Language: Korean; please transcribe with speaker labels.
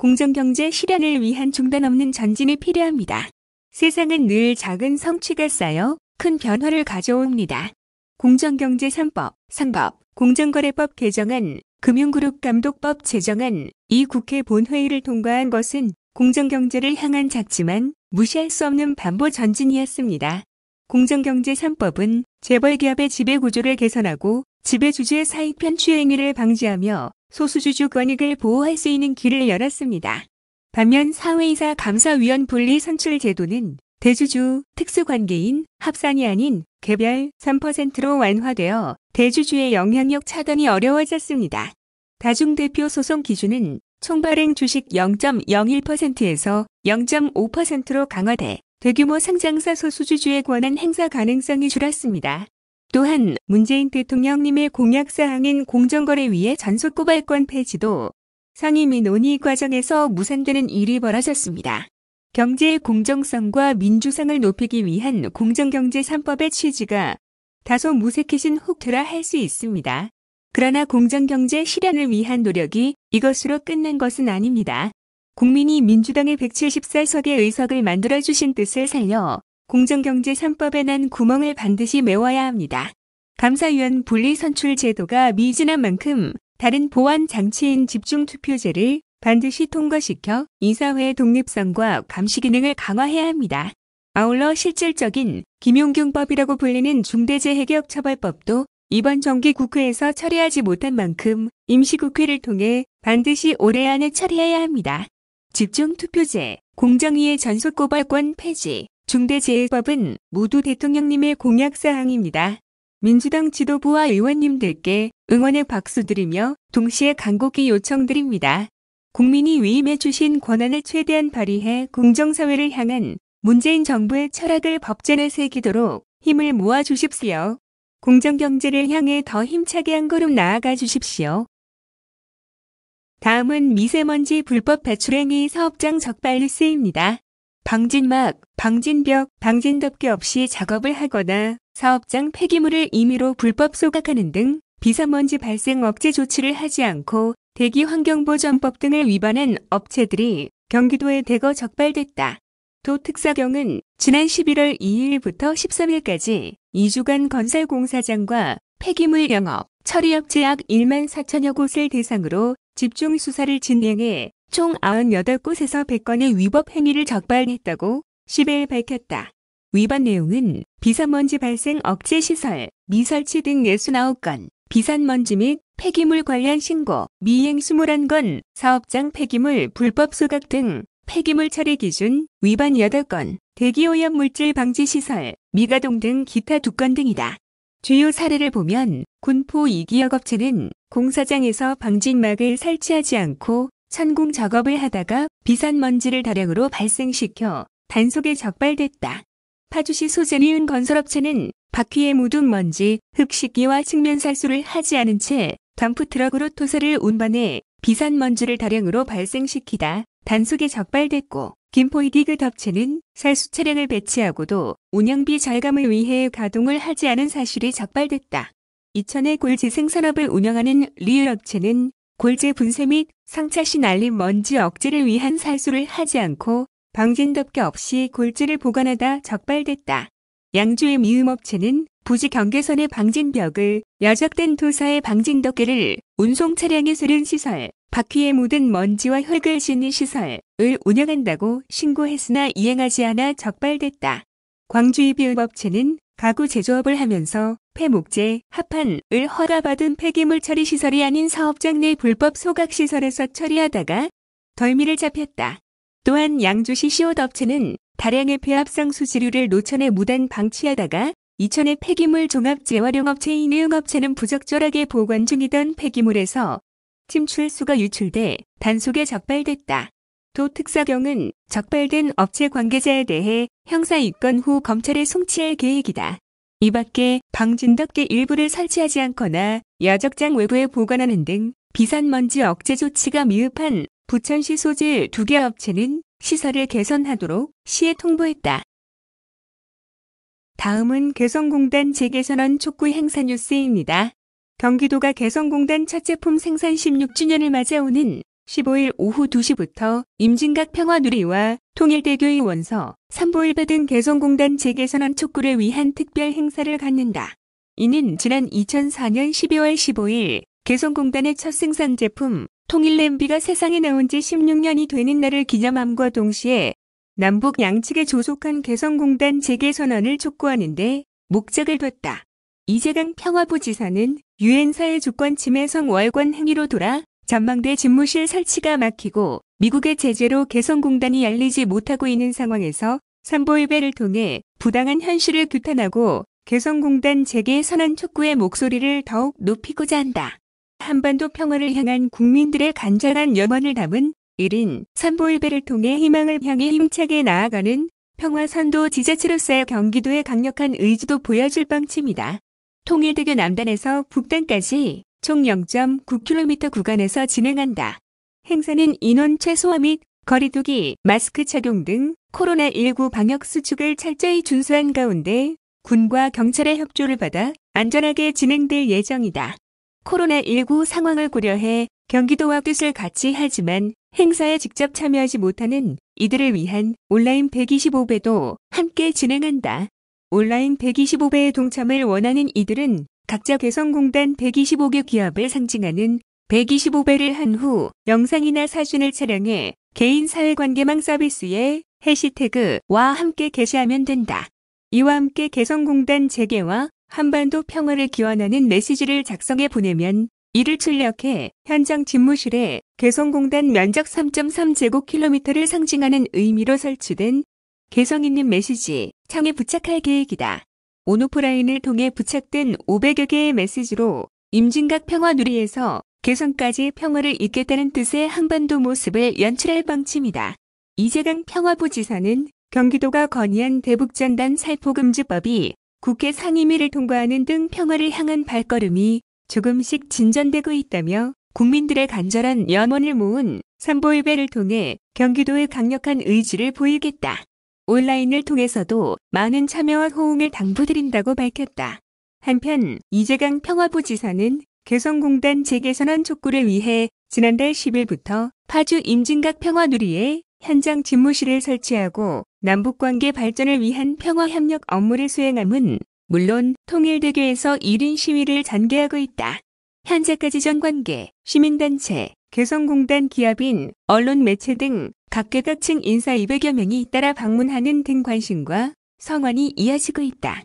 Speaker 1: 공정경제 실현을 위한 중단 없는 전진이 필요합니다. 세상은 늘 작은 성취가 쌓여 큰 변화를 가져옵니다. 공정경제 3법, 상법, 공정거래법 개정안, 금융그룹감독법 제정안, 이 국회 본회의를 통과한 것은 공정경제를 향한 작지만 무시할 수 없는 반보 전진이었습니다. 공정경제 3법은 재벌기업의 지배구조를 개선하고 지배주주의 사익 편취 행위를 방지하며 소수주주 권익을 보호할 수 있는 길을 열었습니다. 반면 사회이사 감사위원 분리 선출 제도는 대주주, 특수관계인, 합산이 아닌 개별 3%로 완화되어 대주주의 영향력 차단이 어려워졌습니다. 다중대표 소송 기준은 총발행 주식 0.01%에서 0.5%로 강화돼 대규모 상장사 소수주주의 권한 행사 가능성이 줄었습니다. 또한 문재인 대통령님의 공약사항인 공정거래위의 전속고발권 폐지도 상임위 논의 과정에서 무산되는 일이 벌어졌습니다. 경제의 공정성과 민주성을 높이기 위한 공정경제 3법의 취지가 다소 무색해진 후퇴라 할 수 있습니다. 그러나 공정경제 실현을 위한 노력이 이것으로 끝난 것은 아닙니다. 국민이 민주당의 174석의 의석을 만들어주신 뜻을 살려 공정경제 3법에 난 구멍을 반드시 메워야 합니다. 감사위원 분리 선출 제도가 미진한 만큼 다른 보완 장치인 집중투표제를 반드시 통과시켜 이사회의 독립성과 감시 기능을 강화해야 합니다. 아울러 실질적인 김용균법이라고 불리는 중대재해기업처벌법도 이번 정기 국회에서 처리하지 못한 만큼 임시국회를 통해 반드시 올해 안에 처리해야 합니다. 집중투표제, 공정위의 전속고발권 폐지, 중대재해법은 모두 대통령님의 공약사항입니다. 민주당 지도부와 의원님들께 응원의 박수 드리며 동시에 간곡히 요청드립니다. 국민이 위임해 주신 권한을 최대한 발휘해 공정사회를 향한 문재인 정부의 철학을 법전에 새기도록 힘을 모아 주십시오. 공정경제를 향해 더 힘차게 한 걸음 나아가 주십시오. 다음은 미세먼지 불법 배출행위 사업장 적발 뉴스입니다. 방진막, 방진벽, 방진덮개 없이 작업을 하거나 사업장 폐기물을 임의로 불법 소각하는 등 비산먼지 발생 억제 조치를 하지 않고 대기환경보전법 등을 위반한 업체들이 경기도에 대거 적발됐다. 도 특사경은 지난 11월 2일부터 13일까지 2주간 건설공사장과 폐기물 영업, 처리업체 약 1만 4천여 곳을 대상으로 집중 수사를 진행해 총 98곳에서 100건의 위법 행위를 적발했다고 10일 밝혔다. 위반 내용은 비산먼지 발생 억제 시설, 미설치 등 69건, 비산먼지 및 폐기물 관련 신고, 미행 21건, 사업장 폐기물 불법 소각 등 폐기물 처리 기준 위반 8건, 대기오염 물질 방지 시설, 미가동 등 기타 2건 등이다. 주요 사례를 보면 군포 2기업 업체는 공사장에서 방진막을 설치하지 않고 천공 작업을 하다가 비산먼지를 다량으로 발생시켜 단속에 적발됐다. 파주시 소재리은 건설업체는 바퀴에 묻은 먼지, 흙씻기와 측면살수를 하지 않은 채 덤프트럭으로 토사를 운반해 비산먼지를 다량으로 발생시키다 단속에 적발됐고, 김포이디귿 업체는 살수 차량을 배치하고도 운영비 절감을 위해 가동을 하지 않은 사실이 적발됐다. 이천의 골재 생산업을 운영하는 리을 업체는 골재 분쇄 및 상차시 날림 먼지 억제를 위한 살수를 하지 않고 방진덮개 없이 골재를 보관하다 적발됐다. 양주의 미음업체는 부지 경계선의 방진벽을 여적된 토사의 방진덮개를 운송 차량에 세른 시설, 바퀴에 묻은 먼지와 흙을 씻는 시설을 운영한다고 신고했으나 이행하지 않아 적발됐다. 광주의 비읍업체는 가구 제조업을 하면서 폐목재, 합판을 허가받은 폐기물 처리 시설이 아닌 사업장 내 불법 소각 시설에서 처리하다가 덜미를 잡혔다. 또한 양주시 시옷업체는 다량의 폐합성 수지류를 노천에 무단 방치하다가 이천의 폐기물 종합 재활용업체인 의흥업체는 부적절하게 보관 중이던 폐기물에서 침출수가 유출돼 단속에 적발됐다. 도 특사경은 적발된 업체 관계자에 대해 형사 입건 후 검찰에 송치할 계획이다. 이 밖에 방진덮개 일부를 설치하지 않거나 여적장 외부에 보관하는 등 비산먼지 억제 조치가 미흡한 부천시 소재 2개 업체는 시설을 개선하도록 시에 통보했다. 다음은 개성공단 재개선원 촉구 행사 뉴스입니다. 경기도가 개성공단 첫제품 생산 16주년을 맞아 오는 15일 오후 2시부터 임진각 평화누리와 통일대교의 원서, 삼보일 받은 개성공단 재개선안 촉구를 위한 특별 행사를 갖는다. 이는 지난 2004년 12월 15일 개성공단의 첫 생산 제품 통일 냄비가 세상에 나온 지 16년이 되는 날을 기념함과 동시에 남북 양측에 조속한 개성공단 재개선안을 촉구하는 데 목적을 뒀다. 이재강 평화부지사는 유엔 사회주권 침해 성월권 행위로 돌아 전망대 집무실 설치가 막히고 미국의 제재로 개성공단이 열리지 못하고 있는 상황에서 삼보일배를 통해 부당한 현실을 규탄하고 개성공단 재개선안 촉구의 목소리를 더욱 높이고자 한다. 한반도 평화를 향한 국민들의 간절한 염원을 담은 1인 삼보일배를 통해 희망을 향해 힘차게 나아가는 평화선도 지자체로서의 경기도의 강력한 의지도 보여줄 방침이다. 통일대교 남단에서 북단까지 총 0.9km 구간에서 진행한다. 행사는 인원 최소화 및 거리두기, 마스크 착용 등 코로나19 방역 수칙을 철저히 준수한 가운데 군과 경찰의 협조를 받아 안전하게 진행될 예정이다. 코로나19 상황을 고려해 경기도와 뜻을 같이 하지만 행사에 직접 참여하지 못하는 이들을 위한 온라인 125배도 함께 진행한다. 온라인 125배에 동참을 원하는 이들은 각자 개성공단 125개 기업을 상징하는 125배를 한 후 영상이나 사진을 촬영해 개인 사회관계망 서비스에 해시태그와 함께 게시하면 된다. 이와 함께 개성공단 재개와 한반도 평화를 기원하는 메시지를 작성해 보내면 이를 출력해 현장 집무실에 개성공단 면적 3.3제곱킬로미터를 상징하는 의미로 설치된 개성 있는 메시지 창에 부착할 계획이다. 온오프라인을 통해 부착된 500여 개의 메시지로 임진각 평화누리에서 개성까지 평화를 잇겠다는 뜻의 한반도 모습을 연출할 방침이다. 이재강 평화부지사는 경기도가 건의한 대북전단 살포금지법이 국회 상임위를 통과하는 등 평화를 향한 발걸음이 조금씩 진전되고 있다며 국민들의 간절한 염원을 모은 삼보일배를 통해 경기도의 강력한 의지를 보이겠다. 온라인을 통해서도 많은 참여와 호응을 당부드린다고 밝혔다. 한편 이재강 평화부지사는 개성공단 재개선안 촉구를 위해 지난달 10일부터 파주 임진각 평화누리에 현장 집무실을 설치하고 남북관계 발전을 위한 평화협력 업무를 수행함은 물론 통일대교에서 1인 시위를 전개하고 있다. 현재까지 전관계, 시민단체, 개성공단 기업인, 언론 매체 등 각계각층 인사 200여 명이 잇따라 방문하는 등 관심과 성원이 이어지고 있다.